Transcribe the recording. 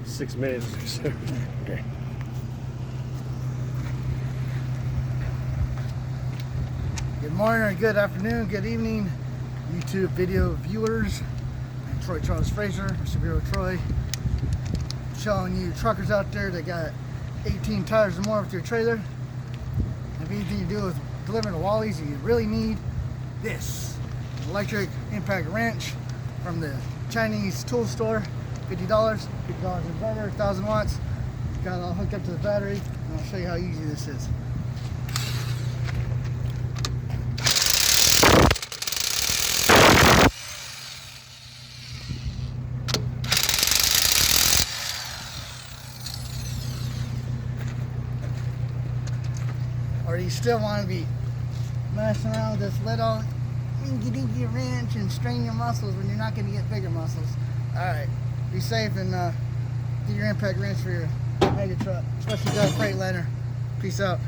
6 minutes or so. Okay. Good morning, or good afternoon, good evening, YouTube video viewers. I'm Troy Charles Fraser, Superhero Troy, showing you truckers out there that got 18 tires or more with your trailer. If anything to do with delivering to Wally's, you really need this electric impact wrench from the Chinese tool store. $50, $50 inverter, 1,000 watts. Got it all hooked up to the battery, and I'll show you how easy this is. Or you still want to be messing around with this little dinky wrench and strain your muscles when you're not going to get bigger muscles. Alright, be safe and get your impact wrench for your mega truck, especially that Freightliner. Peace out.